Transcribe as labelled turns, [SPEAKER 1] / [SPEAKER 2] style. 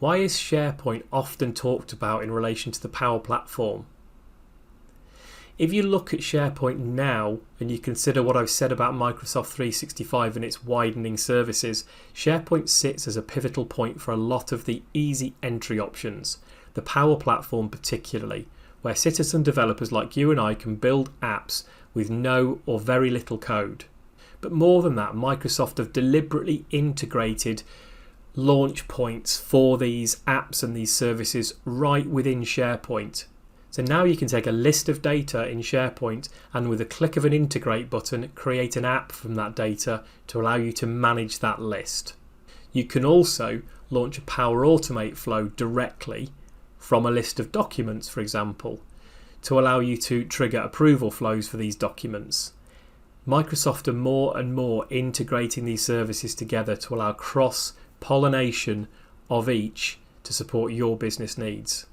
[SPEAKER 1] Why is SharePoint often talked about in relation to the Power Platform? If you look at SharePoint now and you consider what I've said about Microsoft 365 and its widening services, SharePoint sits as a pivotal point for a lot of the easy entry options, the Power Platform particularly, where citizen developers like you and I can build apps with no or very little code. But more than that, Microsoft have deliberately integrated launch points for these apps and these services right within SharePoint. So now you can take a list of data in SharePoint and with a click of an integrate button create an app from that data to allow you to manage that list. You can also launch a Power Automate flow directly from a list of documents, for example, to allow you to trigger approval flows for these documents. Microsoft are more and more integrating these services together to allow cross-pollination of each to support your business needs.